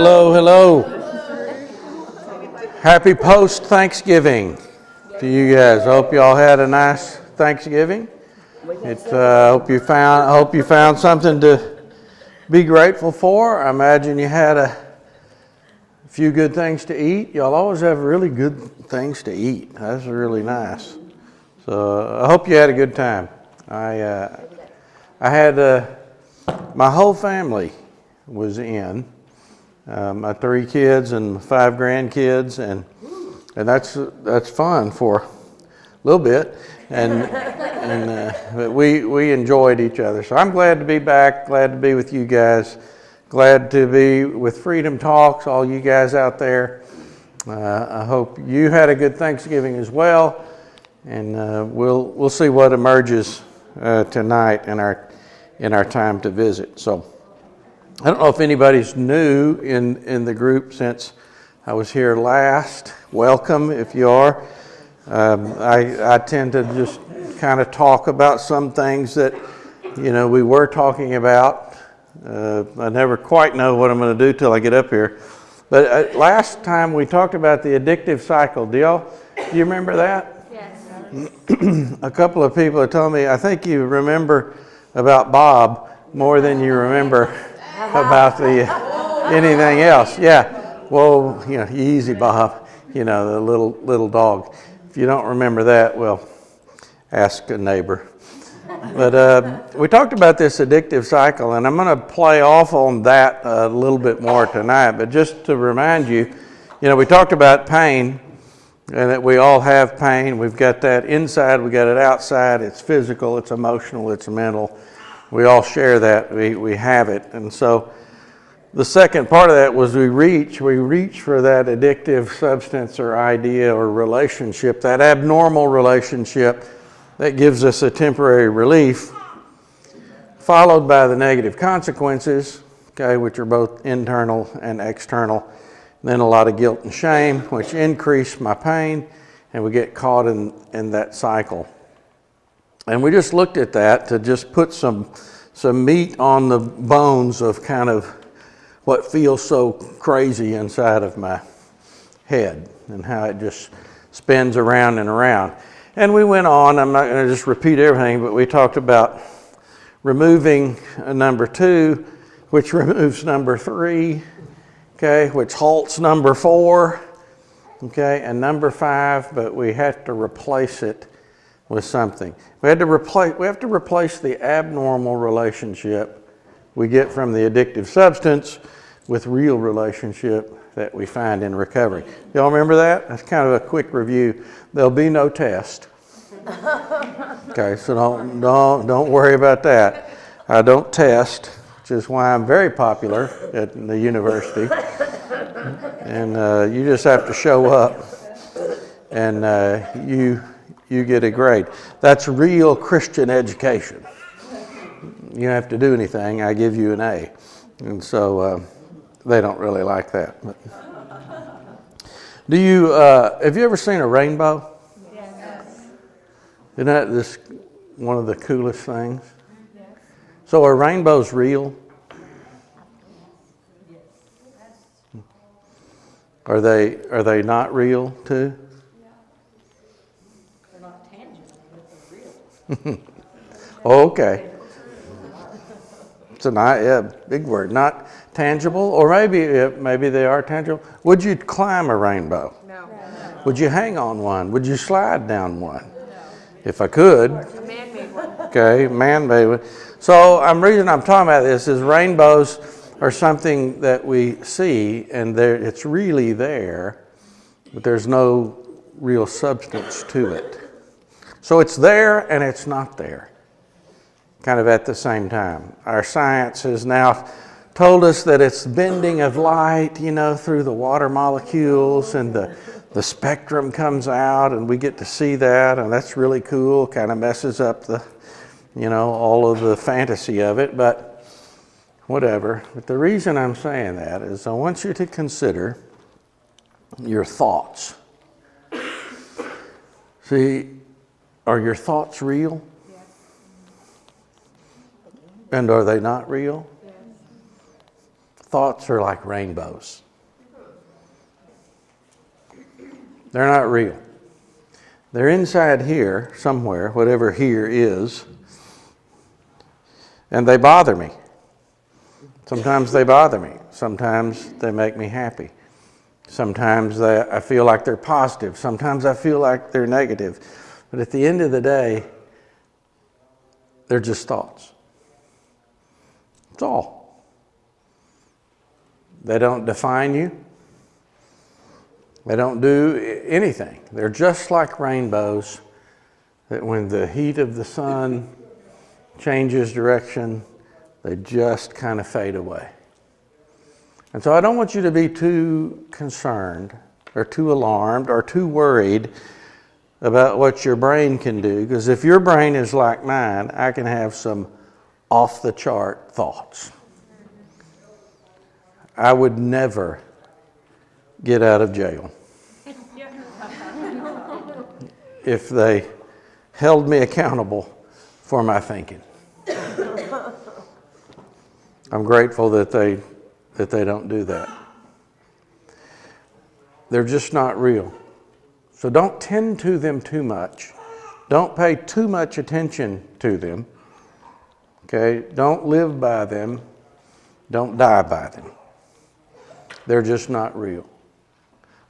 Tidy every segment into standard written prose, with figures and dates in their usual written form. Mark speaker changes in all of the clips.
Speaker 1: Hello, hello. Happy post-Thanksgiving to you guys. I hope you all had a nice Thanksgiving. I hope you found something to be grateful for. I imagine you had a few good things to eat. Y'all always have really good things to eat. That's really nice. So I hope you had a good time. I had my whole family was in. My 3 kids and 5 grandkids, and that's fun for a little bit, but we enjoyed each other. So I'm glad to be back, glad to be with you guys, glad to be with Freedom Talks, all you guys out there. I hope you had a good Thanksgiving as well, and we'll see what emerges tonight in our time to visit. So. I don't know if anybody's new in the group since I was here last. Welcome if you are. I tend to just kind of talk about some things that, we were talking about. I never quite know what I'm going to do till I get up here. But last time we talked about the addictive cycle. Do you remember that?
Speaker 2: Yes.
Speaker 1: A couple of people have told me, I think you remember about Bob more than you remember about anything else. Yeah. Well, easy, Bob. The little dog. If you don't remember that, well, ask a neighbor. But we talked about this addictive cycle, and I'm going to play off on that a little bit more tonight. But just to remind you, we talked about pain, and that we all have pain. We've got that inside, we got it outside. It's physical, it's emotional, it's mental. We all share that. We have it. And so the second part of that was we reach for that addictive substance or idea or relationship, that abnormal relationship that gives us a temporary relief, followed by the negative consequences, which are both internal and external. And then a lot of guilt and shame, which increase my pain, and we get caught in that cycle. And we just looked at that to just put some meat on the bones of kind of what feels so crazy inside of my head and how it just spins around and around. And we went on, I'm not going to just repeat everything, but we talked about removing number 2, which removes number 3, which halts number 4, and number 5, but we have to replace it with something. We have to replace the abnormal relationship we get from the addictive substance with real relationship that we find in recovery. Y'all remember that? That's kind of a quick review. There'll be no test. So don't worry about that. I don't test, which is why I'm very popular at the university. And you just have to show up, and you get a grade. That's real Christian education. You don't have to do anything. I give you an A. And so they don't really like that. But have you ever seen a rainbow?
Speaker 2: Yes.
Speaker 1: Isn't that one of the coolest things? Yes. So are rainbows real? Yes. Are they not real too? Okay. It's a big word. Not tangible, or maybe they are tangible. Would you climb a rainbow?
Speaker 2: No.
Speaker 1: Would you hang on one? Would you slide down one? No. If I could.
Speaker 2: A man-made one.
Speaker 1: Okay, man-made one. So the reason I'm talking about this is rainbows are something that we see, and it's really there, but there's no real substance to it. So it's there and it's not there, kind of at the same time. Our science has now told us that it's bending of light, through the water molecules, and the spectrum comes out, and we get to see that, and that's really cool. Kind of messes up all of the fantasy of it, but whatever. But the reason I'm saying that is I want you to consider your thoughts. See, are your thoughts real?
Speaker 2: Yes.
Speaker 1: And are they not real?
Speaker 2: Yes.
Speaker 1: thoughts are like rainbows. They're not real. They're inside here somewhere, whatever here is, and they bother me. Sometimes they bother me. Sometimes they make me happy. Sometimes I feel like they're positive. Sometimes I feel like they're negative. But at the end of the day, they're just thoughts. That's all. They don't define you. They don't do anything. They're just like rainbows that when the heat of the sun changes direction, they just kind of fade away. And so I don't want you to be too concerned or too alarmed or too worried about what your brain can do, because if your brain is like mine, I can have some off-the-chart thoughts. I would never get out of jail if they held me accountable for my thinking. I'm grateful that they don't do that. They're just not real. So don't tend to them too much. Don't pay too much attention to them. Okay? Don't live by them. Don't die by them. They're just not real.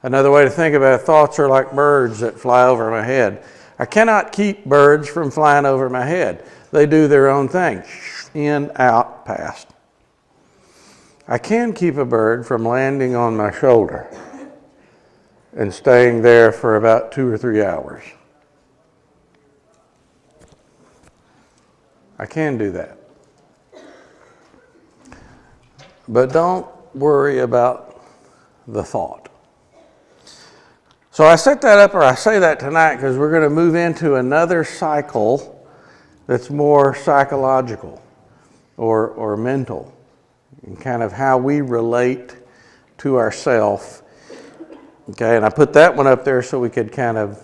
Speaker 1: Another way to think about it, thoughts are like birds that fly over my head. I cannot keep birds from flying over my head. They do their own thing. In, out, past. I can keep a bird from landing on my shoulder and staying there for about 2 or 3 hours. I can do that. But don't worry about the thought. So I set that up, or I say that tonight, because we're going to move into another cycle that's more psychological or mental, and kind of how we relate to ourselves. Okay, and I put that one up there so we could kind of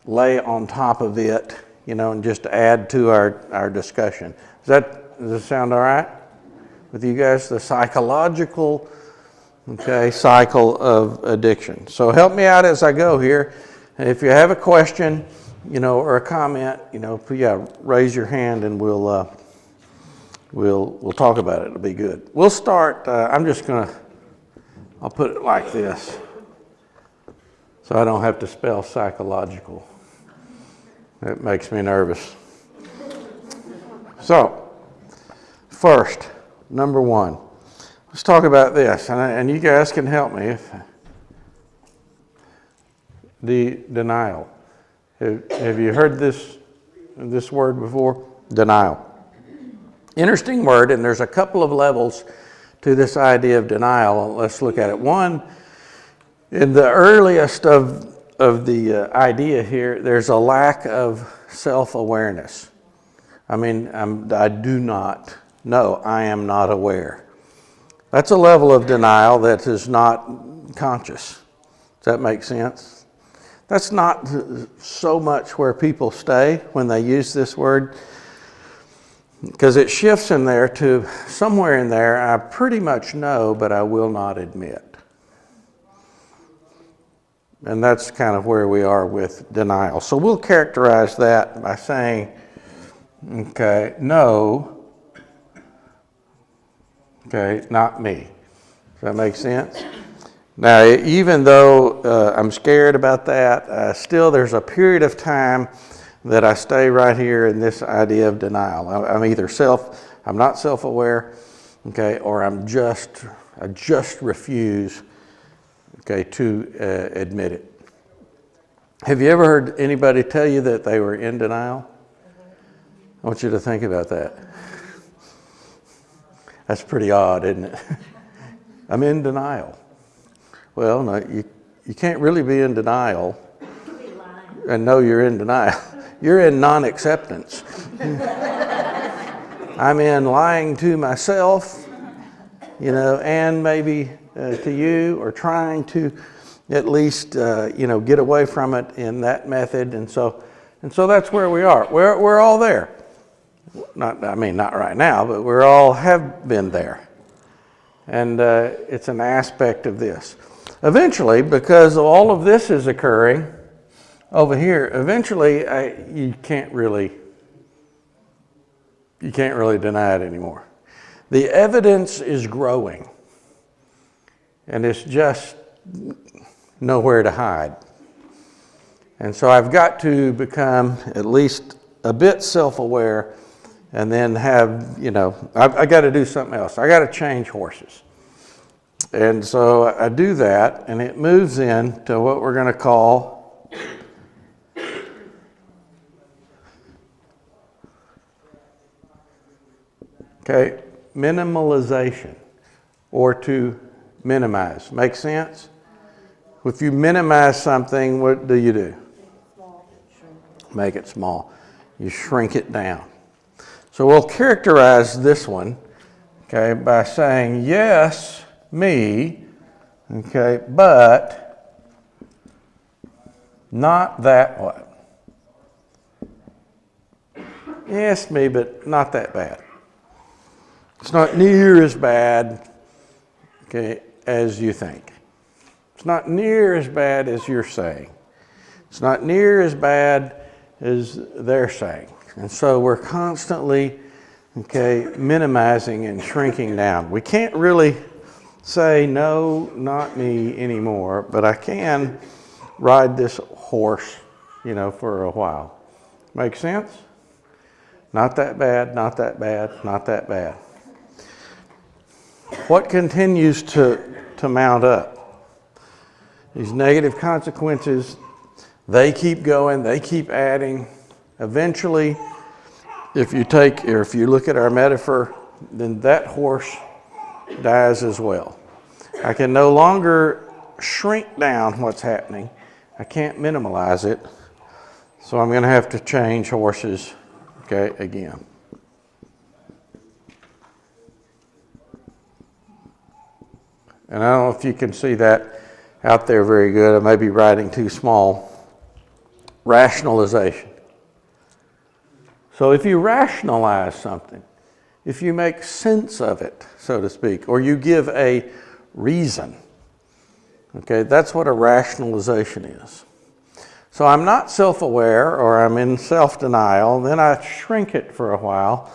Speaker 1: lay on top of it, and just add to our discussion. Does it sound all right with you guys? The psychological, cycle of addiction. So help me out as I go here. If you have a question, or a comment, raise your hand and we'll talk about it. It'll be good. We'll start. I'll put it like this, so I don't have to spell psychological. It makes me nervous. So, first, number one, let's talk about this, and you guys can help me. The denial. Have you heard this word before? Denial. Interesting word, and there's a couple of levels to this idea of denial. Let's look at it. One, in the earliest of the idea here, there's a lack of self-awareness. I do not know. I am not aware. That's a level of denial that is not conscious. Does that make sense? That's not so much where people stay when they use this word, because it shifts in there to somewhere in there, I pretty much know, but I will not admit. And that's kind of where we are with denial. So we'll characterize that by saying, no, not me. Does that make sense? Now, even though I'm scared about that, still there's a period of time that I stay right here in this idea of denial. I'm either I'm not self-aware, or I just refuse, to admit it. Have you ever heard anybody tell you that they were in denial? I want you to think about that. That's pretty odd, isn't it? I'm in denial. Well, no, you can't really be in denial and know you're in denial. You're in non-acceptance. I'm in lying to myself, and maybe to you, or trying to at least, get away from it in that method. And so that's where we are. We're all there. Not right now, but we all have been there. And it's an aspect of this. Eventually, because all of this is occurring over here, eventually you can't really deny it anymore. The evidence is growing, and it's just nowhere to hide. And so I've got to become at least a bit self-aware, and then have, I got to do something else. I got to change horses. And so I do that, and it moves into what we're going to call minimalization, or to minimize. Make sense? If you minimize something, what do? Make it small. You shrink it down. So we'll characterize this one, by saying, yes, me, but not that what? Yes, me, but not that bad. It's not near as bad, as you think. It's not near as bad as you're saying. It's not near as bad as they're saying. And so we're constantly, minimizing and shrinking down. We can't really say, no, not me anymore, but I can ride this horse, for a while. Make sense? Not that bad, not that bad, not that bad. What continues to mount up? These negative consequences, they keep going, they keep adding. Eventually, if you look at our metaphor, then that horse dies as well. I can no longer shrink down what's happening. I can't minimize it. So I'm going to have to change horses, again. And I don't know if you can see that out there very good. I may be writing too small. Rationalization. So if you rationalize something, if you make sense of it, so to speak, or you give a reason, that's what a rationalization is. So I'm not self-aware, or I'm in self-denial, then I shrink it for a while,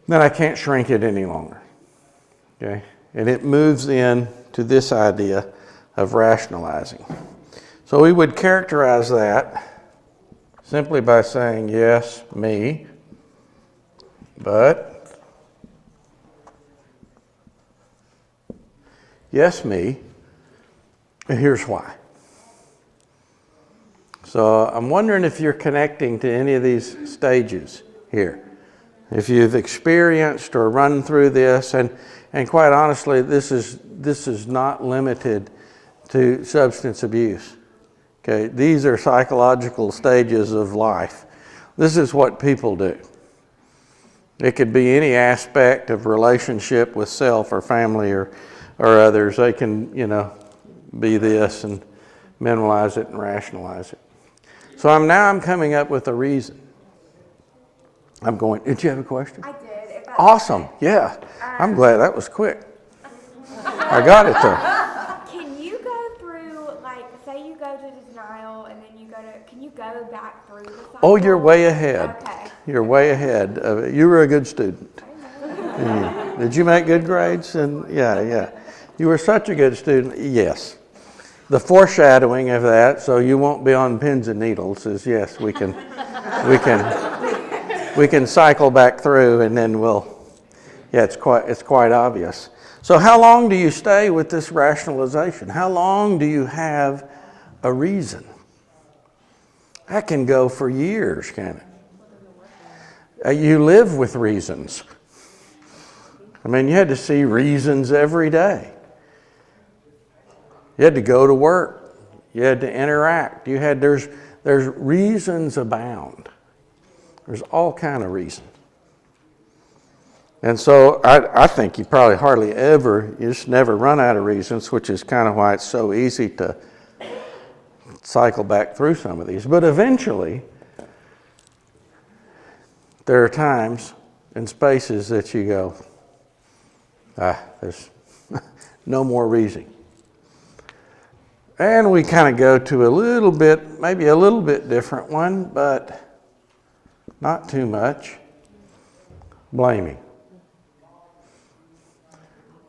Speaker 1: then I can't shrink it any longer. And it moves in to this idea of rationalizing. So we would characterize that simply by saying, yes, me, but, yes, me, and here's why. So I'm wondering if you're connecting to any of these stages here. If you've experienced or run through this, and quite honestly, this is not limited to substance abuse. These are psychological stages of life. This is what people do. It could be any aspect of relationship with self or family or others. They can, be this and minimize it and rationalize it. So I'm coming up with a reason. I'm going, did you have a question?
Speaker 2: I did.
Speaker 1: Awesome. Yeah. I'm glad that was quick. I got it though.
Speaker 2: Can you go through, say you go to denial and then can you go back through the cycle?
Speaker 1: Oh, you're way ahead.
Speaker 2: Okay.
Speaker 1: You're way ahead of it. You were a good student. Did you make good grades? And yeah. You were such a good student. Yes. The foreshadowing of that, so you won't be on pins and needles, is yes, we can cycle back through, and then it's quite obvious. So how long do you stay with this rationalization? How long do you have a reason? That can go for years, can it? You live with reasons. I mean, you had to see reasons every day. You had to go to work. You had to interact. There's reasons abound. There's all kind of reasons. And so I think you probably hardly ever, you just never run out of reasons, which is kind of why it's so easy to cycle back through some of these. But eventually, there are times and spaces that you go, There's no more reason. And we kind of go to a little bit, maybe a little bit different one, but not too much. Blaming.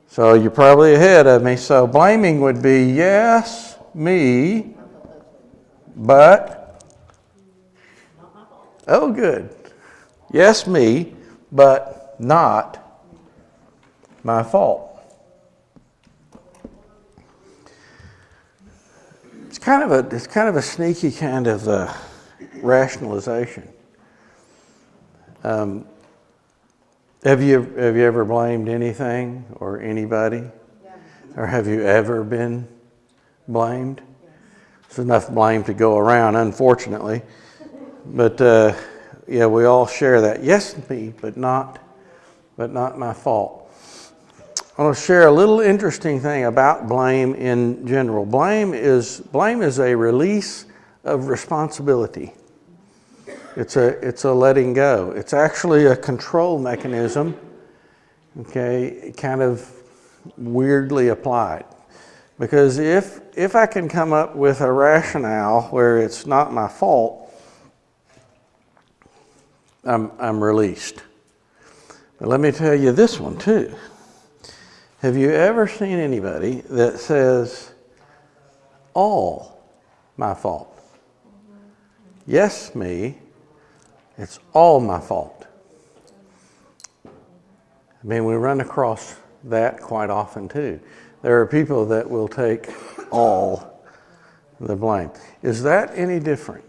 Speaker 1: So you're probably ahead of me. So blaming would be, yes, me, but, oh, good. Yes, me, but not my fault. It's kind of a sneaky kind of rationalization. Have you ever blamed anything or anybody? Yeah. Or have you ever been blamed? Yeah. There's enough blame to go around, unfortunately. But yeah, we all share that. Yes, me, but not my fault. I want to share a little interesting thing about blame in general. Blame is a release of responsibility. It's a letting go. It's actually a control mechanism, okay, kind of weirdly applied. Because if I can come up with a rationale where it's not my fault, I'm released. But let me tell you this one too. Have you ever seen anybody that says, all my fault? Yes, me. It's all my fault. I mean, we run across that quite often too. There are people that will take all the blame. Is that any different?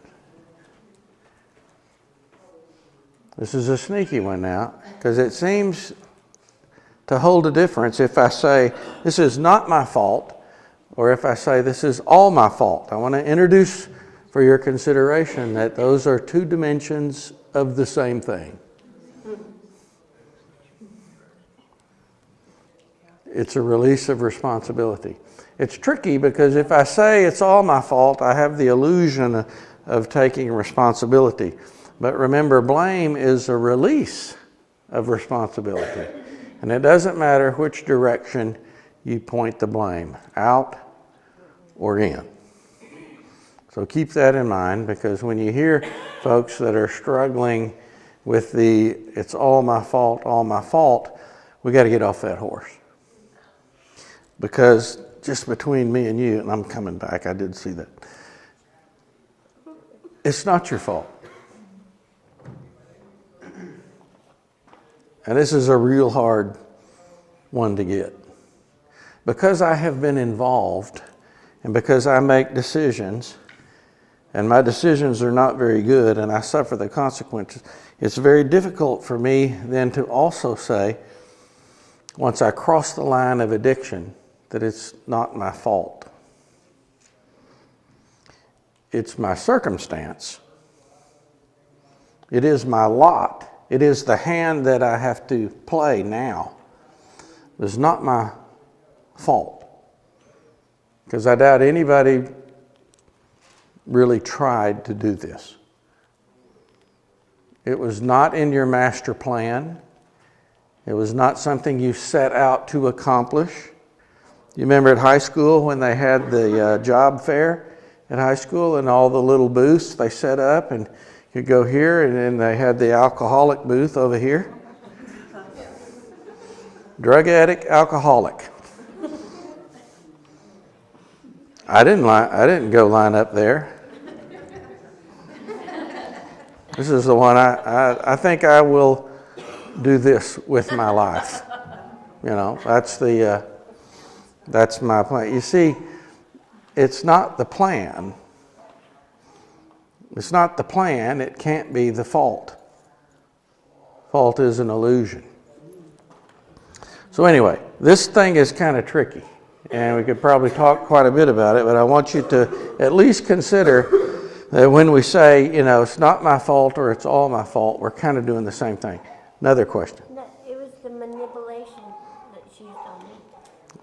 Speaker 1: This is a sneaky one now, because it seems to hold a difference if I say, this is not my fault, or if I say, this is all my fault. I want to introduce for your consideration that those are two dimensions of the same thing. It's a release of responsibility. It's tricky because if I say it's all my fault, I have the illusion of taking responsibility. But remember, blame is a release of responsibility. And it doesn't matter which direction you point the blame, out or in. So keep that in mind, because when you hear folks that are struggling with it's all my fault, we got to get off that horse. Because just between me and you, and I'm coming back, I did see that. It's not your fault. And this is a real hard one to get. Because I have been involved, and because I make decisions, and my decisions are not very good, and I suffer the consequences, it's very difficult for me then to also say, once I cross the line of addiction, that it's not my fault. It's my circumstance. It is my lot. It is the hand that I have to play now. It's not my fault. Because I doubt anybody really tried to do this. It was not in your master plan. It was not something you set out to accomplish. You remember at high school when they had the job fair at high school and all the little booths they set up, and you go here, and then they had the alcoholic booth over here. Drug addict, alcoholic. I didn't go line up there. This is the one I think I will do this with my life. You know, that's my plan. You see, it's not the plan. It's not the plan. It can't be the fault. Fault is an illusion. So anyway, this thing is kind of tricky. And we could probably talk quite a bit about it, but I want you to at least consider that when we say, you know, it's not my fault or it's all my fault, we're kind of doing the same thing. Another question.
Speaker 3: No, it was the manipulation that she used on me.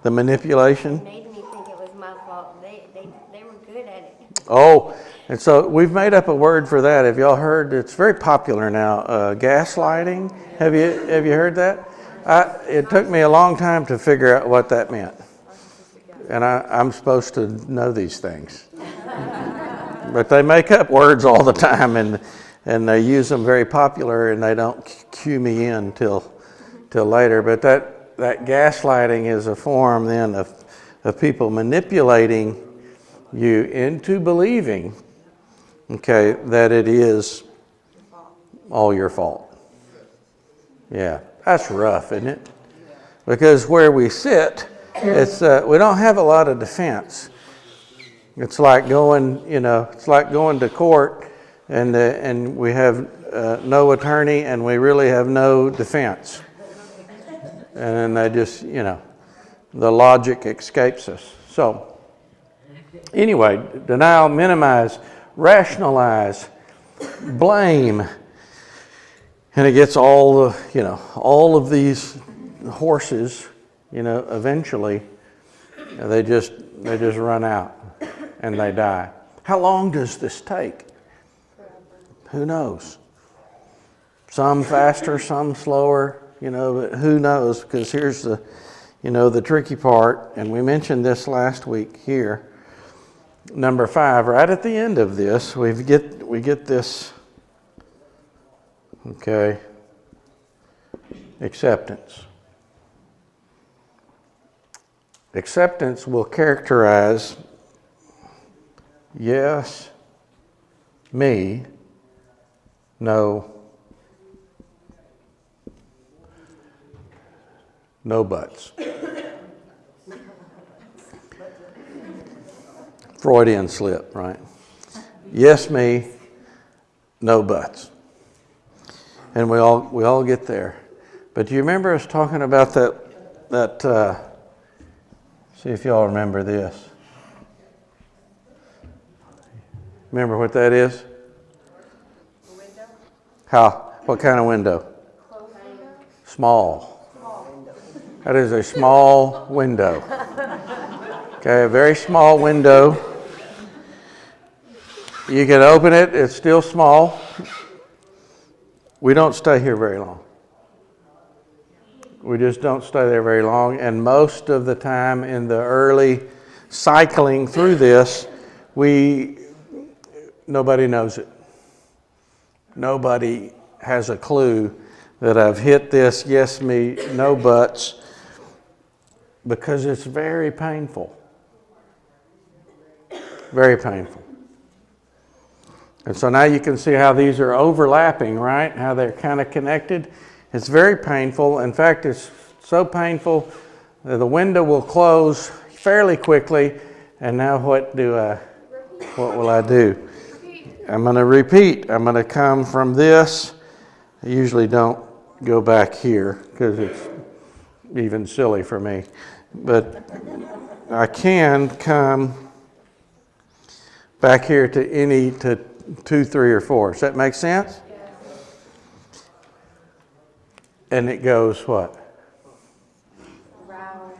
Speaker 1: The manipulation?
Speaker 3: It made me think it was my fault. They were good at it.
Speaker 1: Oh, and so we've made up a word for that. Have y'all heard? It's very popular now. Gaslighting. Have you heard that? It took me a long time to figure out what that meant. And I'm supposed to know these things. But they make up words all the time, and they use them very popular, and they don't cue me in till later. But that gaslighting is a form then of people manipulating you into believing, okay, that it is all your fault. Yeah, that's rough, isn't it? Because where we sit, it's we don't have a lot of defense. It's like going, it's like going to court, and we have no attorney, and we really have no defense. And then they just, the logic escapes us. So, anyway, denial, minimize, rationalize, blame, and it gets all of these horses, eventually they just run out and they die. How long does this take? Who knows? Some faster, some slower, but who knows? Because here's the tricky part, and we mentioned this last week here. Number 5, right at the end of this, we get this, okay, acceptance. Acceptance will characterize yes, me, no buts. Freudian slip, right? Yes, me, no buts. And we all get there. But do you remember us talking about that see if y'all remember this. Remember what that is?
Speaker 3: A window?
Speaker 1: How? What kind of window?
Speaker 3: Closed window?
Speaker 1: Small. That is a small window. Okay, a very small window. You can open it, it's still small. We don't stay here very long. We just don't stay there very long. And most of the time in the early cycling through this, nobody knows it. Nobody has a clue that I've hit this, yes, me, no buts, because it's very painful. Very painful. And so now you can see how these are overlapping, right? How they're kind of connected. It's very painful. In fact, it's so painful that the window will close fairly quickly. And now what will I do? I'm going to repeat. I'm going to come from this. I usually don't go back here because it's even silly for me. But I can come back here to 2, 3, or 4. Does that make sense? And it goes what?
Speaker 3: Round.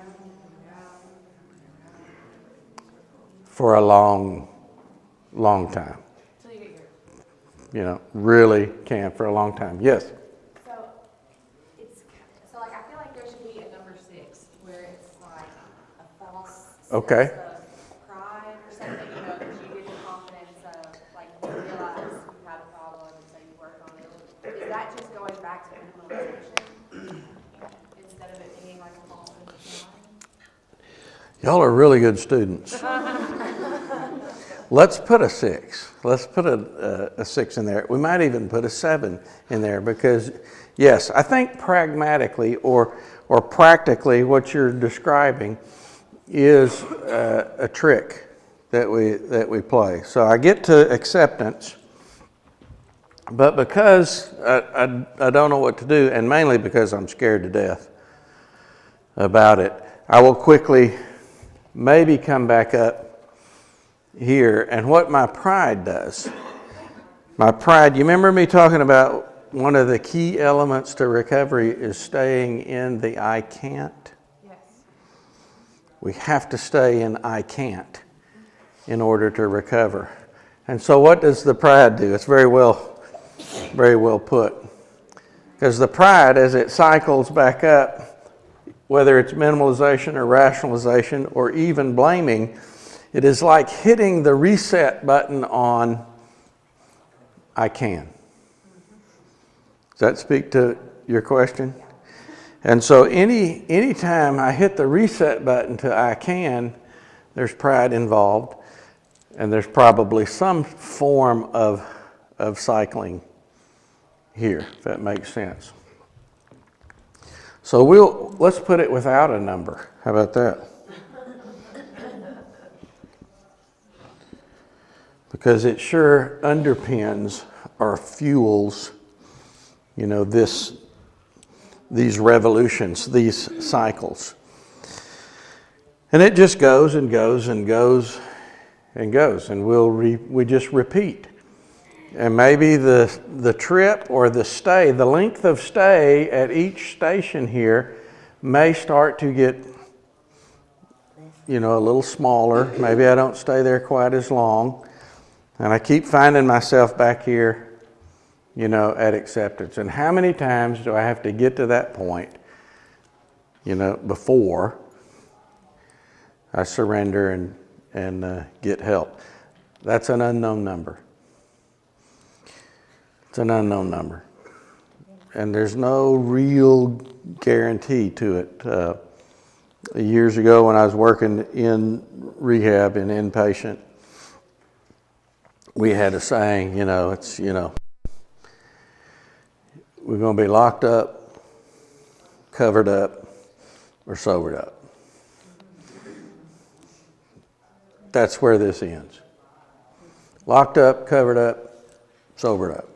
Speaker 4: For a long time.
Speaker 3: Till you get your.
Speaker 4: Really can for a long time. Yes.
Speaker 5: So like I feel like there should be a number 6 where it's like a false
Speaker 4: Okay.
Speaker 5: sense of pride or something, because you get the confidence of like you realize you had a problem and so you work on it. Is that just going back to implementation instead of it being like a false sense of pride?
Speaker 1: Y'all are really good students. Let's put a 6. Let's put a 6 in there. We might even put a 7 in there because, yes, I think pragmatically or practically what you're describing is a trick that we play. So I get to acceptance, but because I don't know what to do, and mainly because I'm scared to death about it, I will quickly maybe come back up here. And what my pride does, you remember me talking about one of the key elements to recovery is staying in the I can't?
Speaker 2: Yes.
Speaker 1: We have to stay in I can't in order to recover. And so what does the pride do? It's very well put. Because the pride, as it cycles back up, whether it's minimalization or rationalization or even blaming, it is like hitting the reset button on I can. Does that speak to your question? And so any time I hit the reset button to I can, there's pride involved, and there's probably some form of cycling here, if that makes sense. So let's put it without a number. How about that? Because it sure underpins or fuels, these revolutions, these cycles. And it just goes and goes and goes and goes, and we just repeat. And maybe the trip or the stay, the length of stay at each station here may start to get, a little smaller. Maybe I don't stay there quite as long. And I keep finding myself back here, at acceptance. And how many times do I have to get to that point, before I surrender and get help? That's an unknown number. It's an unknown number. And there's no real guarantee to it. Years ago when I was working in rehab and inpatient, we had a saying, we're going to be locked up, covered up, or sobered up. That's where this ends. Locked up, covered up, sobered up.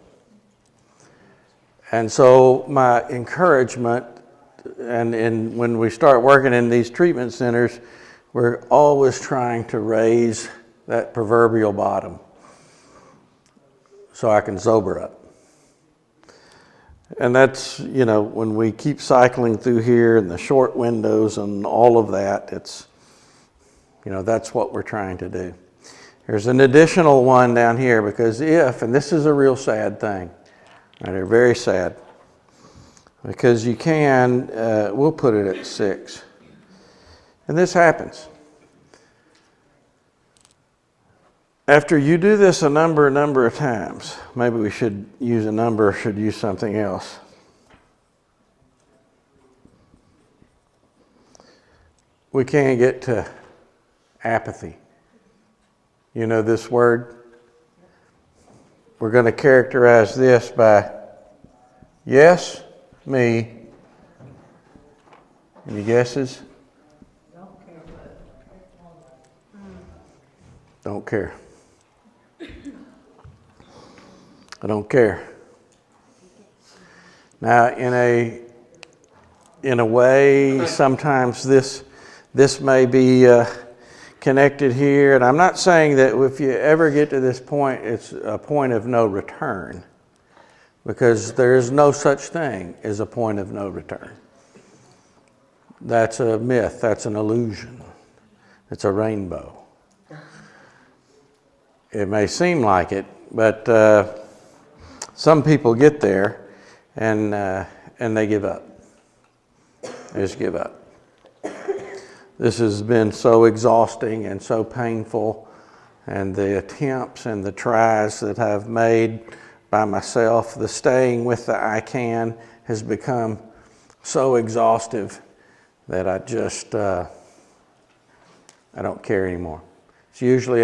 Speaker 1: And so my encouragement, and when we start working in these treatment centers, we're always trying to raise that proverbial bottom so I can sober up. And that's, when we keep cycling through here and the short windows and all of that, it's, that's what we're trying to do. There's an additional one down here because and this is a real sad thing, right? They're very sad. Because you can, we'll put it at 6. And this happens. After you do this a number of times, maybe we should use a number or should use something else. We can't get to apathy. You know this word? We're going to characterize this by yes, me. Any guesses? Don't care. I don't care. Now, in a way, sometimes this may be connected here, and I'm not saying that if you ever get to this point, it's a point of no return, because there is no such thing as a point of no return. That's a myth. That's an illusion. It's a rainbow. It may seem like it, but some people get there and they give up. They just give up. This has been so exhausting and so painful, and the attempts and the tries that I've made by myself, the staying with the I can has become so exhaustive that I just, I don't care anymore. It's usually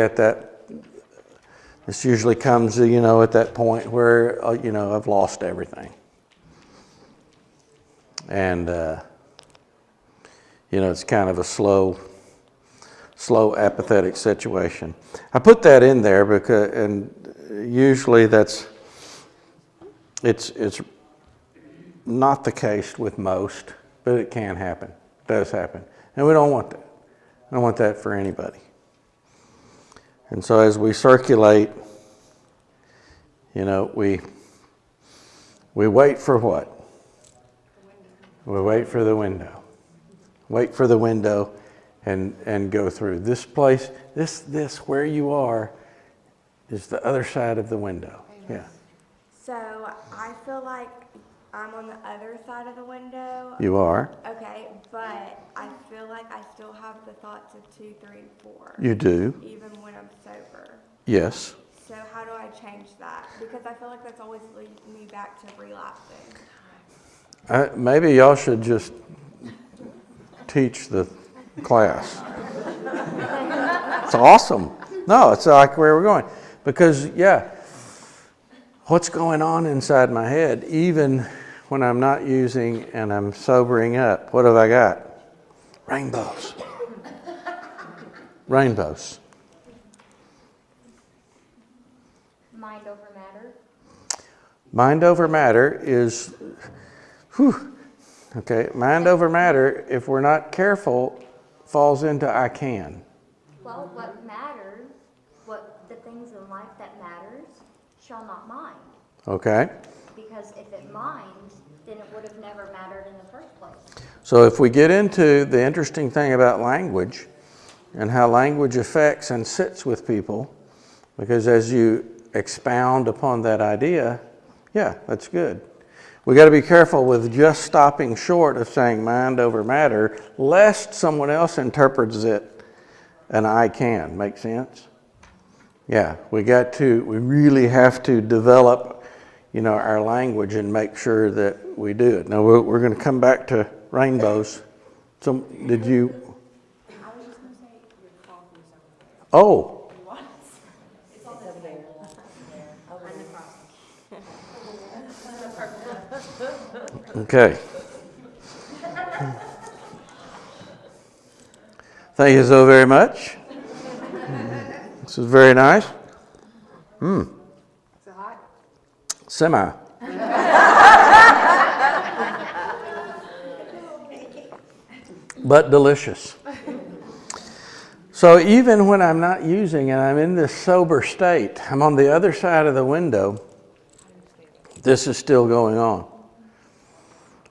Speaker 1: this usually comes, at that point where, I've lost everything. And, it's kind of a slow, apathetic situation. I put that in there because, and usually it's not the case with most, but it can happen. It does happen. And we don't want that. I don't want that for anybody. And so as we circulate, we wait for what? We wait for the window. Wait for the window and go through. This place, this where you are is the other side of the window. Yeah.
Speaker 2: So I feel like I'm on the other side of the window.
Speaker 1: You are.
Speaker 2: Okay, but I feel like I still have the thoughts of 2, 3, and 4.
Speaker 1: You do.
Speaker 2: Even when I'm sober.
Speaker 1: Yes.
Speaker 2: So how do I change that? Because I feel like that's always leading me back to relapsing.
Speaker 1: Maybe y'all should just teach the class. It's awesome. No, it's like where we're going. Because, yeah, what's going on inside my head, even when I'm not using and I'm sobering up? What have I got? Rainbows. Rainbows.
Speaker 3: Mind over matter.
Speaker 1: Mind over matter is, okay, mind over matter, if we're not careful, falls into I can.
Speaker 3: Well, what matters, what the things in life that matters, shall not mind.
Speaker 1: Okay?
Speaker 3: Because if it minds, then it would have never mattered in the first place.
Speaker 1: So if we get into the interesting thing about language and how language affects and sits with people, because as you expound upon that idea, yeah, that's good. We got to be careful with just stopping short of saying mind over matter, lest someone else interprets it and I can. Make sense? Yeah, we really have to develop, our language and make sure that we do it. Now we're going to come back to rainbows. So did you?
Speaker 5: I was just gonna say, your coffee's over there.
Speaker 1: Oh,
Speaker 5: What? It's on the table.
Speaker 1: okay. Thank you so very much. This is very nice.
Speaker 5: Is it hot?
Speaker 1: Semi. But delicious. So even when I'm not using and I'm in this sober state, I'm on the other side of the window, this is still going on.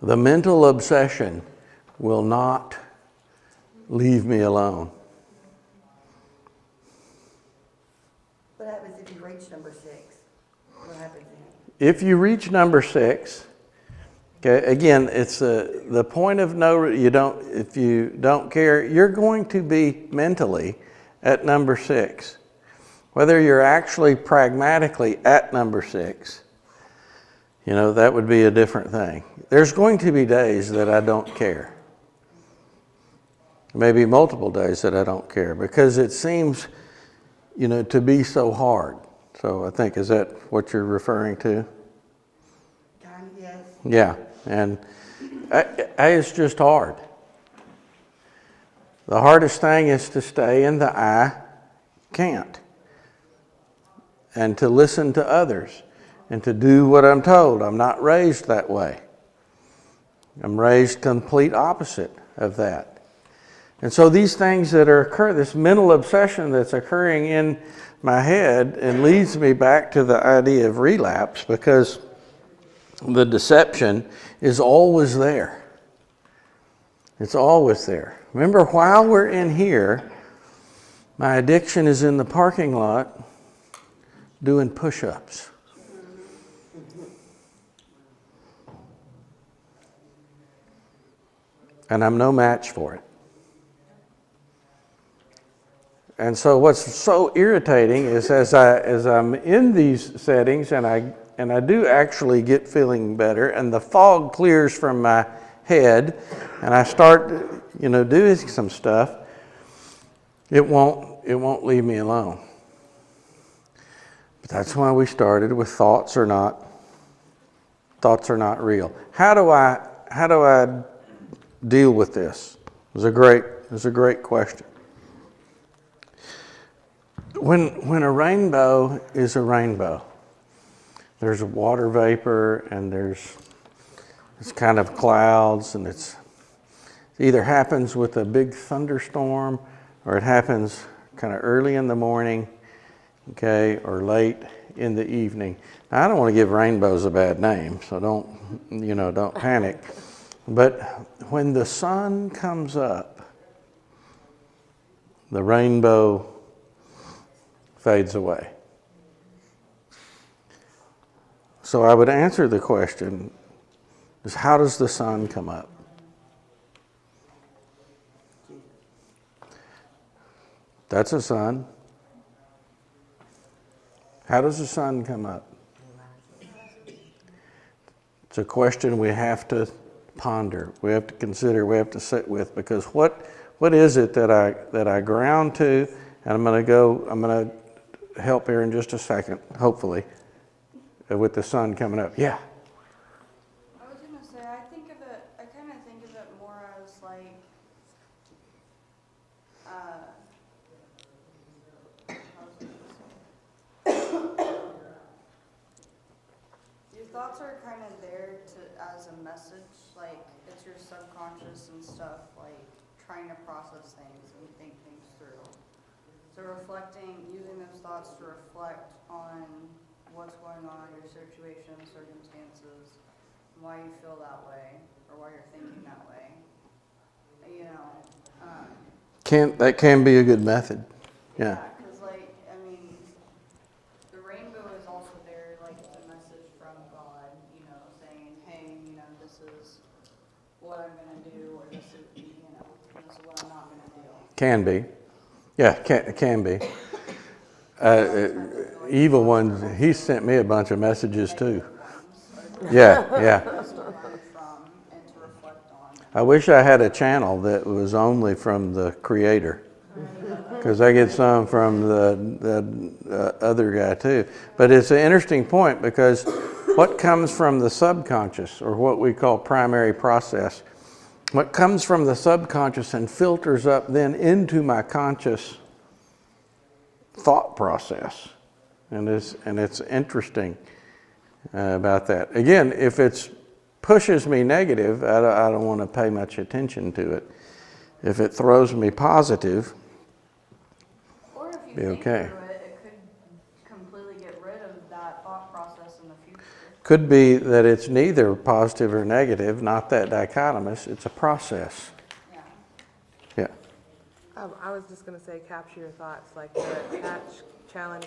Speaker 1: The mental obsession will not leave me alone.
Speaker 6: What happens if you reach number 6? What happens then?
Speaker 1: If you reach number 6, okay, again, it's the point of if you don't care, you're going to be mentally at number 6. Whether you're actually pragmatically at number 6, that would be a different thing. There's going to be days that I don't care. Maybe multiple days that I don't care because it seems, to be so hard. So I think, is that what you're referring to?
Speaker 6: Kind of, yes.
Speaker 1: Yeah, and it's just hard. The hardest thing is to stay in the I can't. And to listen to others and to do what I'm told. I'm not raised that way. I'm raised complete opposite of that. And so these things that occur, this mental obsession that's occurring in my head and leads me back to the idea of relapse because the deception is always there. It's always there. Remember, while we're in here, my addiction is in the parking lot doing push-ups. And I'm no match for it. And so what's so irritating is as I'm in these settings and I do actually get feeling better and the fog clears from my head and I start doing some stuff, it won't leave me alone. But that's why we started with thoughts are not real. How do I deal with this? It was a great question. When a rainbow is a rainbow, there's water vapor and it's kind of clouds and it either happens with a big thunderstorm or it happens kind of early in the morning, okay, or late in the evening. Now, I don't want to give rainbows a bad name, so don't panic. But when the sun comes up, the rainbow fades away. So I would answer the question, is how does the sun come up? That's a sun. How does the sun come up? It's a question we have to ponder, we have to consider, we have to sit with, because what is it that I ground to? And I'm going to help here in just a second, hopefully, with the sun coming up. Yeah.
Speaker 7: I was gonna say, I kind of think of it more as like, how was I gonna say? Your thoughts are kind of there as a message, like it's your subconscious and stuff, like trying to process things and think things through. So using those thoughts to reflect on what's going on, your situation, circumstances, why you feel that way, or why you're thinking that way. You know,
Speaker 1: That can be a good method. Yeah.
Speaker 7: because like, I mean, the rainbow is also there, like it's a message from God, you know, saying, hey, you know, this is what I'm gonna do, or this is, you know, this is what I'm not gonna do.
Speaker 1: Can be. Yeah, can be. Evil ones, he sent me a bunch of messages too. Yeah.
Speaker 7: To learn from and to reflect on.
Speaker 1: I wish I had a channel that was only from the Creator, because I get some from the other guy too. But it's an interesting point, because what comes from the subconscious, or what we call primary process, what comes from the subconscious and filters up then into my conscious thought process. And it's interesting about that. Again, if it pushes me negative, I don't want to pay much attention to it. If it throws me positive,
Speaker 7: Or if you
Speaker 1: be
Speaker 7: think
Speaker 1: okay.
Speaker 7: through it, it could completely get rid of that thought process in the future.
Speaker 1: Could be that it's neither positive or negative, not that dichotomous, it's a process.
Speaker 7: Yeah.
Speaker 1: Yeah.
Speaker 8: I was just gonna say, capture your thoughts, like the catch, challenge,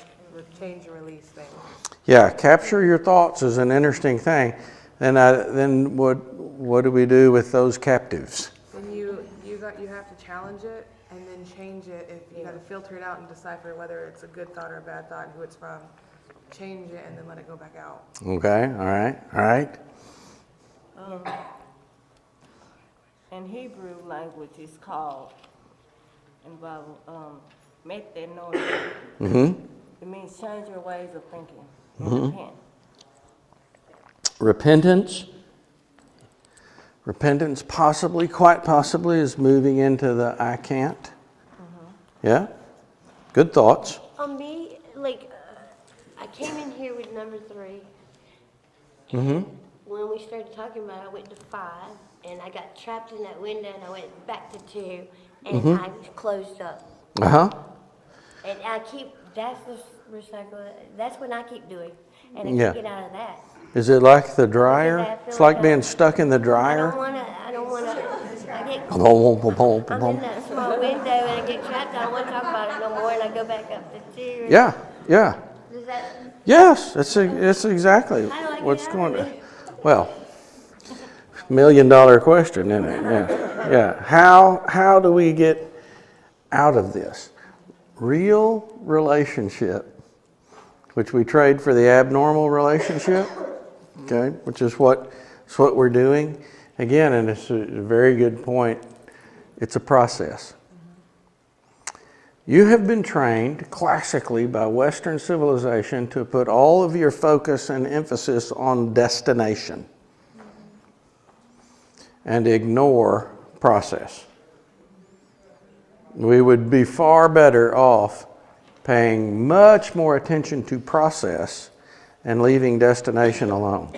Speaker 8: change and release thing.
Speaker 1: Yeah, capture your thoughts is an interesting thing. Then what do we do with those captives?
Speaker 8: Then you have to challenge it and then change it. If you got to filter it out and decipher whether it's a good thought or a bad thought and who it's from. Change it and then let it go back out.
Speaker 1: Okay, all right.
Speaker 9: In Hebrew language, it's called in Bible, make that known.
Speaker 1: Mm-hmm.
Speaker 9: It means change your ways of thinking and repent.
Speaker 1: Repentance quite possibly, is moving into the I can't. Yeah? Good thoughts.
Speaker 10: On me, I came in here with number 3.
Speaker 1: Mm-hmm.
Speaker 10: When we started talking about it, I went to 5, and I got trapped in that window, and I went back to 2, and I closed up.
Speaker 1: Uh-huh.
Speaker 10: And that's the recycle, that's what I keep doing, and I
Speaker 1: Yeah.
Speaker 10: can't get out of that.
Speaker 1: Is it like the dryer?
Speaker 10: Because I feel
Speaker 1: It's like
Speaker 10: like
Speaker 1: being stuck in the
Speaker 10: I don't
Speaker 1: dryer?
Speaker 10: wanna, I get, I'm in
Speaker 1: Yeah,
Speaker 10: that small window, and I get trapped, I don't wanna talk about it no more, and I go back up to 2.
Speaker 1: yeah.
Speaker 10: Does that,
Speaker 1: Yes, it's exactly
Speaker 10: How do I get
Speaker 1: what's
Speaker 10: out
Speaker 1: going
Speaker 10: of
Speaker 1: on.
Speaker 10: it?
Speaker 1: Well, $1 million question, isn't it? Yeah. How do we get out of this? Real relationship, which we trade for the abnormal relationship, okay, which is what we're doing. Again, and it's a very good point, it's a process. You have been trained classically by Western civilization to put all of your focus and emphasis on destination and ignore process. We would be far better off paying much more attention to process and leaving destination alone.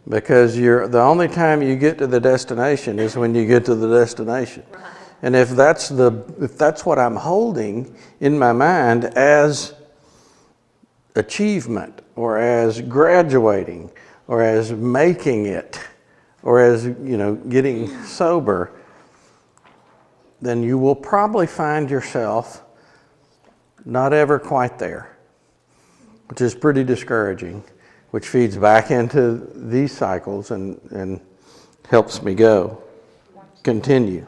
Speaker 1: Because the only time you get to the destination is when you get to the destination. And if that's what I'm holding in my mind as achievement, or as graduating, or as making it, or as getting sober, then you will probably find yourself not ever quite there, which is pretty discouraging. which feeds back into these cycles and helps me continue.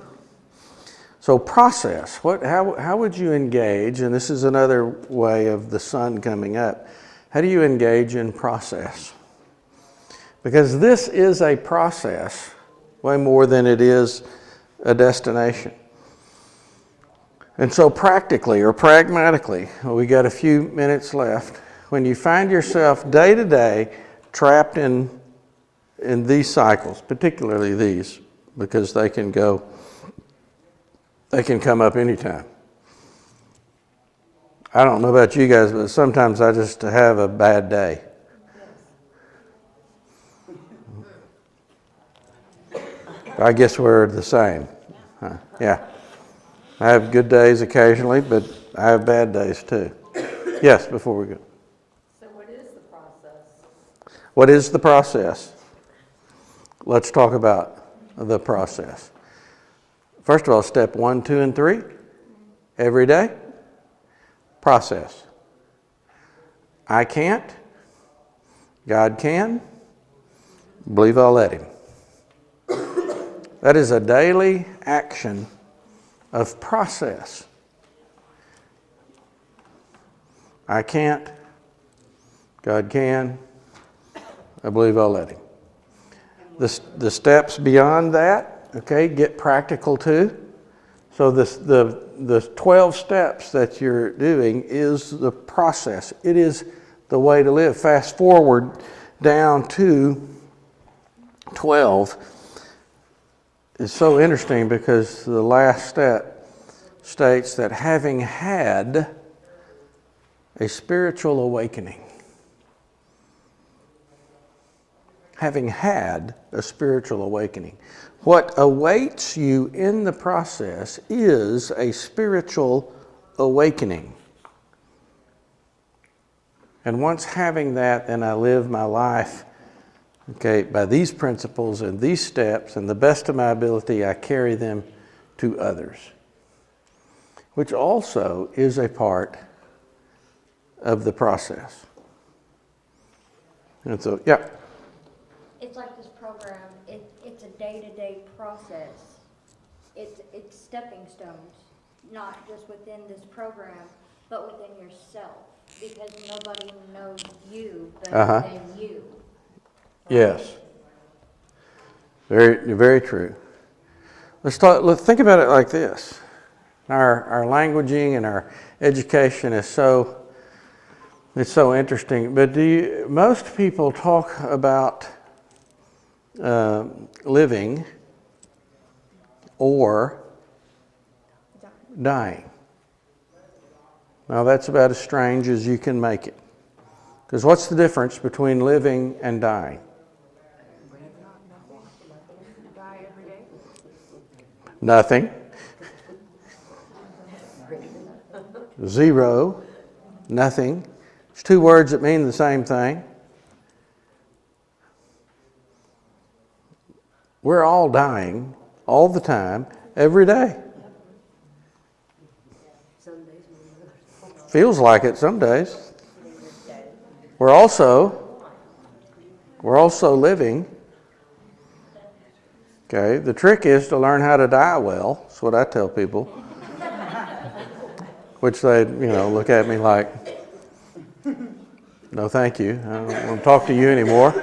Speaker 1: So process, how would you engage, and this is another way of the sun coming up, how do you engage in process? Because this is a process way more than it is a destination. And so practically or pragmatically, we got a few minutes left, when you find yourself day to day trapped in these cycles, particularly these, because they can come up anytime. I don't know about you guys, but sometimes I just have a bad day. I guess we're the same. Huh? Yeah. I have good days occasionally, but I have bad days too. Yes, before we go.
Speaker 6: So what is the process?
Speaker 1: What is the process? Let's talk about the process. First of all, step 1, 2, and 3. Every day. Process. I can't. God can. Believe I'll let him. That is a daily action of process. I can't. God can. I believe I'll let him. The steps beyond that, okay, get practical too. So the 12 steps that you're doing is the process. It is the way to live. Fast forward down to 12. It's so interesting because the last step states that having had a spiritual awakening. Having had a spiritual awakening. What awaits you in the process is a spiritual awakening. And once having that, then I live my life, okay, by these principles and these steps, and the best of my ability, I carry them to others, which also is a part of the process. And so, yeah.
Speaker 3: It's like this program, it's a day-to-day process. It's stepping stones, not just within this program, but within yourself, because nobody knows you better than you.
Speaker 1: Yes. Very, very true. Let's think about it like this. Our languaging and our education is so interesting. But most people talk about living or dying. Now that's about as strange as you can make it. Because what's the difference between living and dying?
Speaker 8: Die every day.
Speaker 1: Nothing. Zero. Nothing. It's two words that mean the same thing. We're all dying all the time, every day. Feels like it some days. We're also living. Okay, the trick is to learn how to die well. That's what I tell people. Which they, look at me like, no thank you, I don't want to talk to you anymore.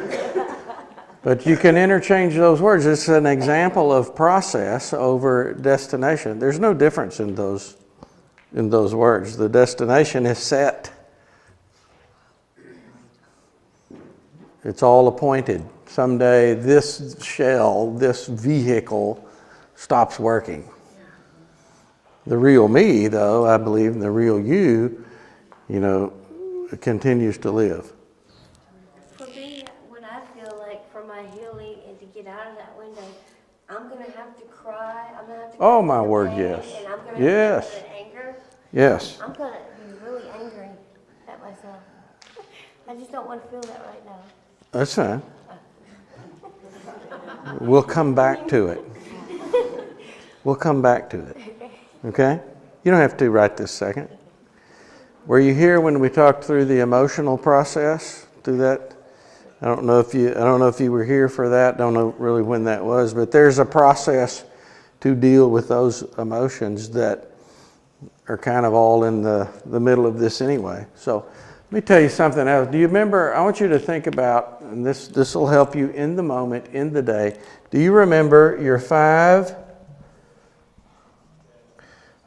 Speaker 1: But you can interchange those words. It's an example of process over destination. There's no difference in those words. The destination is set. It's all appointed. Someday this shell, this vehicle stops working. The real me, though, I believe, and the real you, continues to live.
Speaker 10: For me, when I feel like for my healing and to get out of that window, I'm going to have to cry. I'm going to have to
Speaker 1: Oh,
Speaker 10: go
Speaker 1: my
Speaker 10: through
Speaker 1: word,
Speaker 10: pain,
Speaker 1: yes.
Speaker 10: And I'm going to
Speaker 1: Yes.
Speaker 10: have to anger.
Speaker 1: Yes.
Speaker 10: I'm going to be really angry at myself. I just don't want to feel that right now.
Speaker 1: That's fine. We'll come back to it. We'll come back to it. Okay? You don't have to right this second. Were you here when we talked through the emotional process? Through that? I don't know if you were here for that. Don't know really when that was, but there's a process to deal with those emotions that are kind of all in the middle of this anyway. So let me tell you something else. Do you remember, I want you to think about, and this will help you in the moment, in the day. Do you remember your 5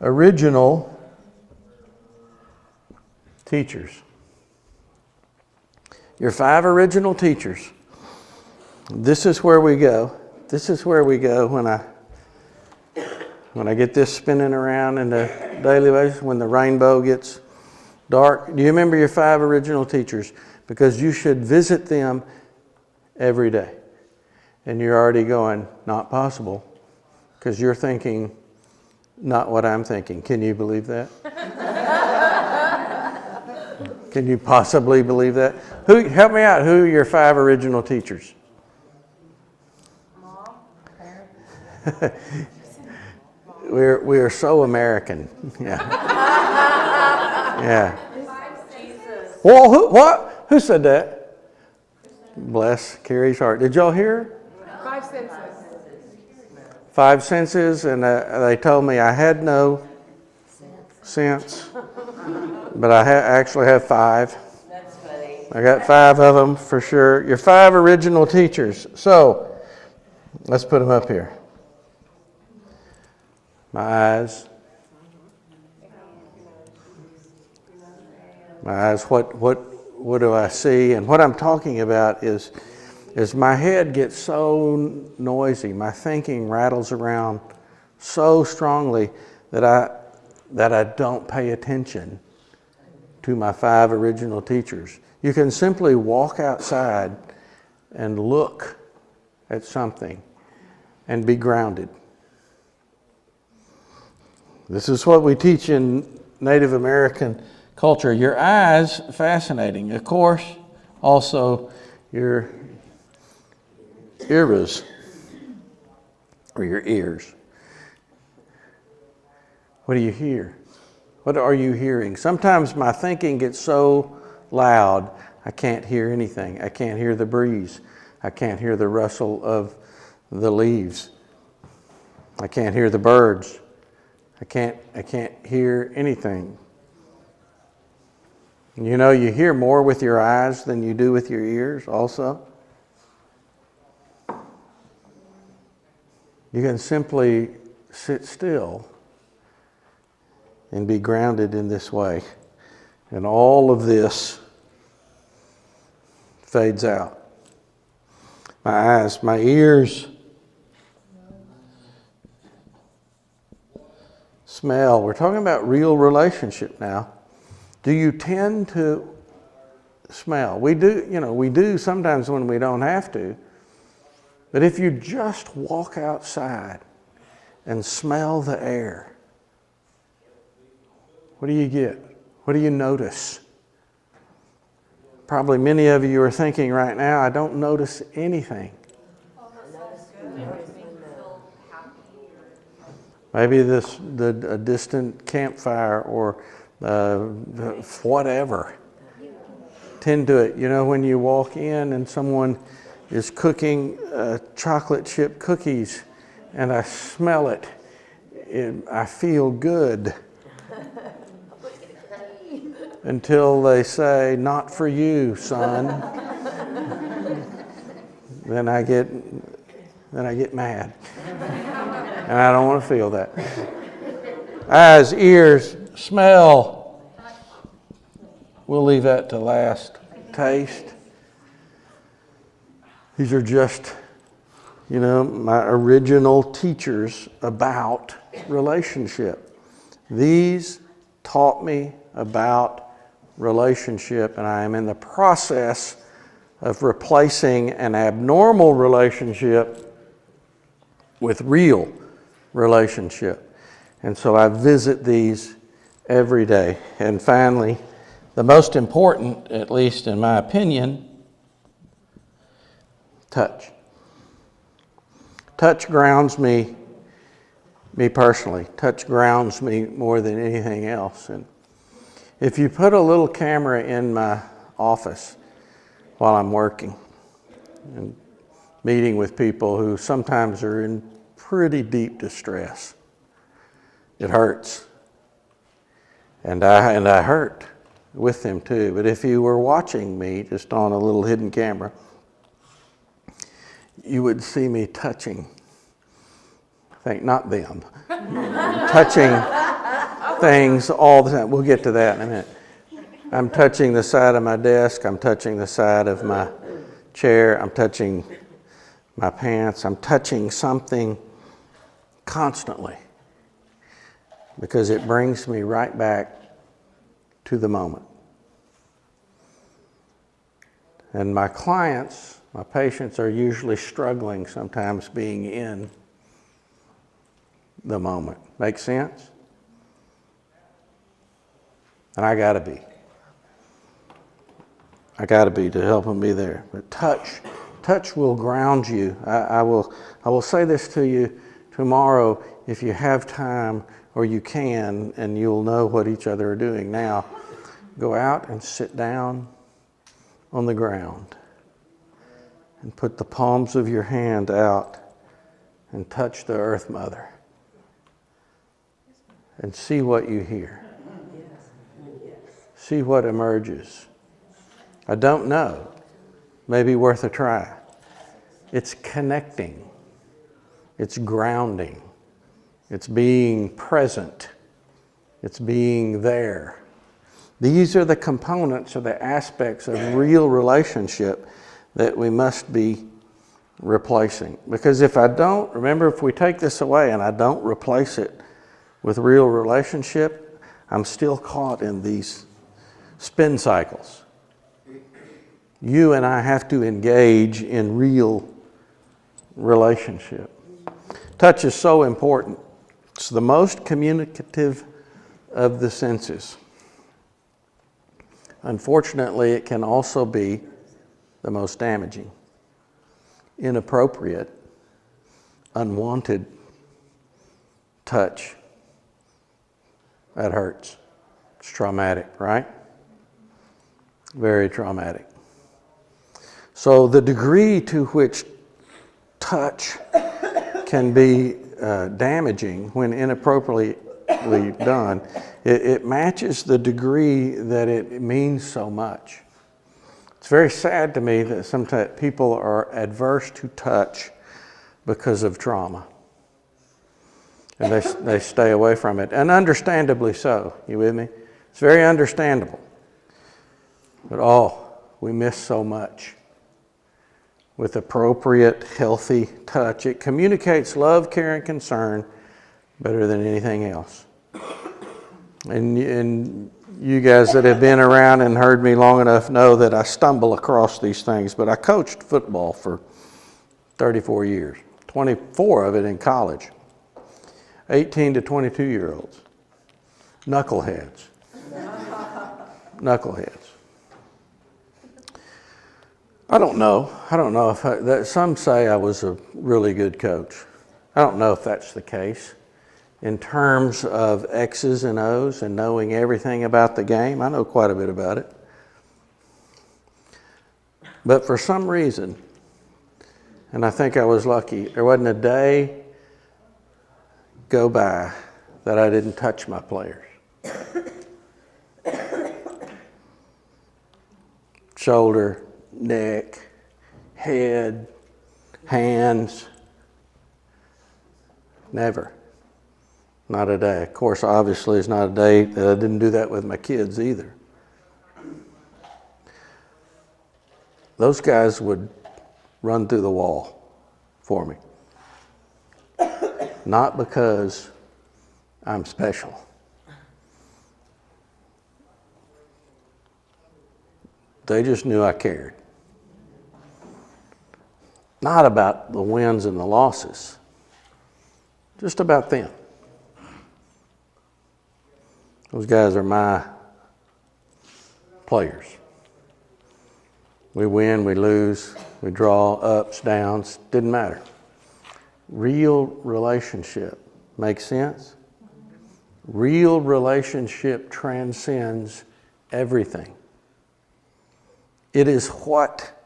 Speaker 1: original teachers? Your 5 original teachers. This is where we go. This is where we go when I get this spinning around in the daily basis, when the rainbow gets dark. Do you remember your 5 original teachers? Because you should visit them every day. And you're already going, not possible, because you're thinking not what I'm thinking. Can you believe that? Can you possibly believe that? Help me out. Who are your 5 original teachers?
Speaker 8: Mom,
Speaker 1: We are so American. Yeah. Yeah. Well, what? Who said that? Bless Carrie's heart. Did y'all hear?
Speaker 8: 5 senses.
Speaker 1: 5 senses, and they told me I had no sense, but I actually have 5.
Speaker 9: That's funny.
Speaker 1: I got 5 of them for sure. Your 5 original teachers. So let's put them up here. My eyes. My eyes. What do I see? And what I'm talking about is my head gets so noisy. My thinking rattles around so strongly that I don't pay attention to my 5 original teachers. You can simply walk outside and look at something and be grounded. This is what we teach in Native American culture. Your eyes, fascinating. Of course, also your iris, or your ears. What do you hear? What are you hearing? Sometimes my thinking gets so loud, I can't hear anything. I can't hear the breeze. I can't hear the rustle of the leaves. I can't hear the birds. I can't hear anything. You know, you hear more with your eyes than you do with your ears also. You can simply sit still and be grounded in this way. And all of this fades out. My eyes, my ears, smell. We're talking about real relationship now. Do you tend to smell? We do sometimes when we don't have to. But if you just walk outside and smell the air, what do you get? What do you notice? Probably many of you are thinking right now, I don't notice anything. Maybe a distant campfire or whatever. Tend to it. You know, when you walk in and someone is cooking chocolate chip cookies and I smell it, I feel good. Until they say, not for you, son. Then I get mad. And I don't want to feel that. Eyes, ears, smell. We'll leave that to last. Taste. These are just, my original teachers about relationship. These taught me about relationship, and I am in the process of replacing an abnormal relationship with real relationship. And so I visit these every day. And finally, the most important, at least in my opinion, touch. Touch grounds me personally. Touch grounds me more than anything else. And if you put a little camera in my office while I'm working, and meeting with people who sometimes are in pretty deep distress. It hurts. And I hurt with them too. But if you were watching me just on a little hidden camera, you would see me touching, not them, touching things all the time. We'll get to that in a minute. I'm touching the side of my desk. I'm touching the side of my chair. I'm touching my pants. I'm touching something constantly because it brings me right back to the moment. And my clients, my patients are usually struggling sometimes being in the moment. Make sense? And I gotta be to help them be there. But touch will ground you. I will say this to you tomorrow if you have time or you can, and you'll know what each other are doing now. Go out and sit down on the ground and put the palms of your hand out and touch the Earth Mother and see what you hear. See what emerges. I don't know. Maybe worth a try. It's connecting. It's grounding. It's being present. It's being there. These are the components or the aspects of real relationship that we must be replacing. Because if I don't, remember, if we take this away and I don't replace it with real relationship, I'm still caught in these spin cycles. You and I have to engage in real relationship. Touch is so important. It's the most communicative of the senses. Unfortunately, it can also be the most damaging. Inappropriate, unwanted touch. That hurts. It's traumatic, right? Very traumatic. So the degree to which touch can be damaging when inappropriately done, it matches the degree that it means so much. It's very sad to me that sometimes people are adverse to touch because of trauma. And they stay away from it. And understandably so. You with me? It's very understandable. But we miss so much. With appropriate, healthy touch, it communicates love, care, and concern better than anything else. And you guys that have been around and heard me long enough know that I stumble across these things, but I coached football for 34 years, 24 of it in college, 18 to 22-year-olds, knuckleheads. I don't know if some say I was a really good coach. I don't know if that's the case. In terms of X's and O's and knowing everything about the game, I know quite a bit about it. But for some reason, and I think I was lucky, there wasn't a day go by that I didn't touch my players. Shoulder, neck, head, hands. Never. Not a day. Of course, obviously, it's not a day that I didn't do that with my kids either. Those guys would run through the wall for me. Not because I'm special. They just knew I cared. Not about the wins and the losses. Just about them. Those guys are my players. We win, we lose, we draw, ups, downs, didn't matter. Real relationship. Make sense? Real relationship transcends everything. It is what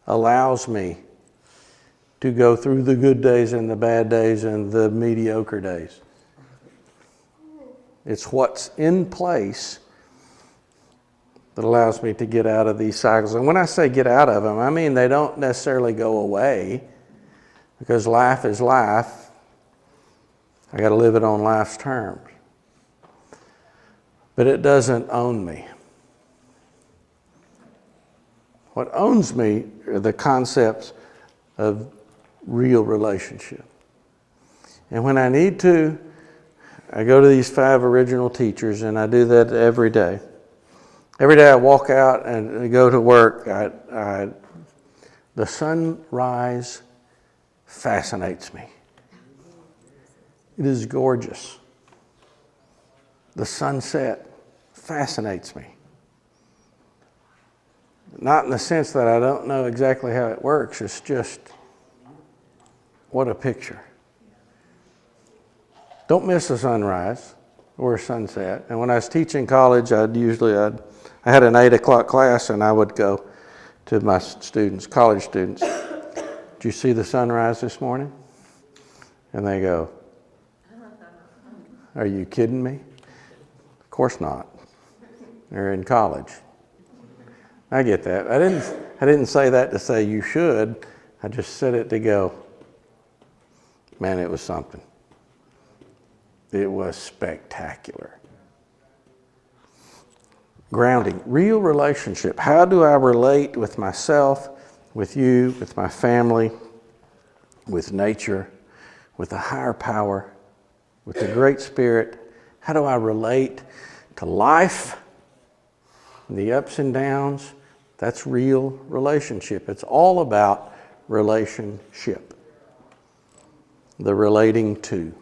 Speaker 1: allows me to go through the good days and the bad days and the mediocre days. It's what's in place that allows me to get out of these cycles. And when I say get out of them, I mean they don't necessarily go away, because life is life. I got to live it on life's terms. But it doesn't own me. What owns me are the concepts of real relationship. And when I need to, I go to these 5 original teachers, and I do that every day. Every day I walk out and go to work, the sunrise fascinates me. It is gorgeous. The sunset fascinates me. Not in the sense that I don't know exactly how it works, it's just, what a picture. Don't miss a sunrise or a sunset. And when I was teaching college, I had an 8 o'clock class, and I would go to my students, college students, "Did you see the sunrise this morning?" And they go, "Are you kidding me?" Of course not. They're in college. I get that. I didn't say that to say you should. I just said it to go, man, it was something. It was spectacular. Grounding, real relationship. How do I relate with myself, with you, with my family, with nature, with the higher power, with the Great Spirit? How do I relate to life and the ups and downs? That's real relationship. It's all about relationship. The relating to.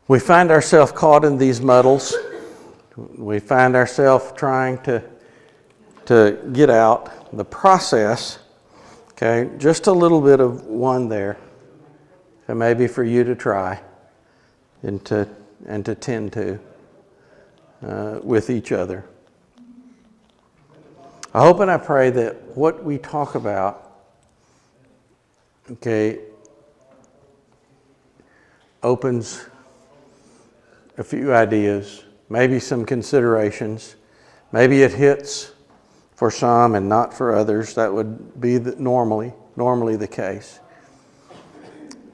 Speaker 1: We find ourselves caught in these muddles. We find ourselves trying to get out. The process, okay, just a little bit of one there, and maybe for you to try and to tend to with each other. I hope and I pray that what we talk about, okay, opens a few ideas, maybe some considerations. Maybe it hits for some and not for others. That would be normally the case.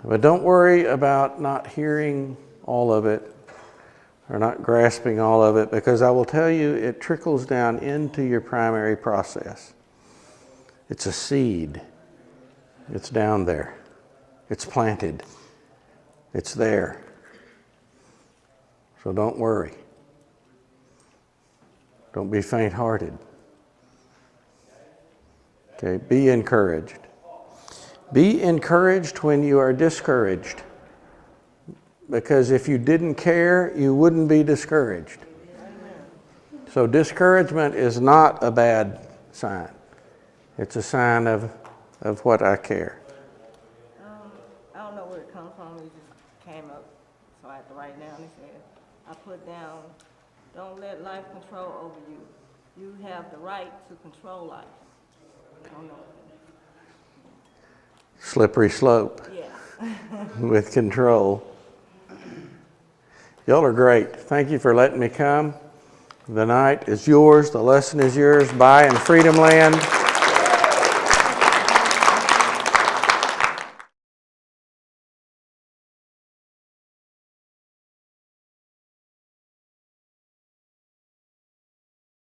Speaker 1: But don't worry about not hearing all of it or not grasping all of it, because I will tell you it trickles down into your primary process. It's a seed. It's down there. It's planted. It's there. So don't worry. Don't be faint-hearted. Okay, be encouraged. Be encouraged when you are discouraged. Because if you didn't care, you wouldn't be discouraged. So discouragement is not a bad sign. It's a sign of what I care.
Speaker 9: I don't know where it comes from. It just came up, so I had to write it down. It said, I put down, don't let life control over you. You have the right to control life. I don't know.
Speaker 1: Slippery slope.
Speaker 9: Yeah.
Speaker 1: With control. Y'all are great. Thank you for letting me come. The night is yours. The lesson is yours. Bye in Freedom Land.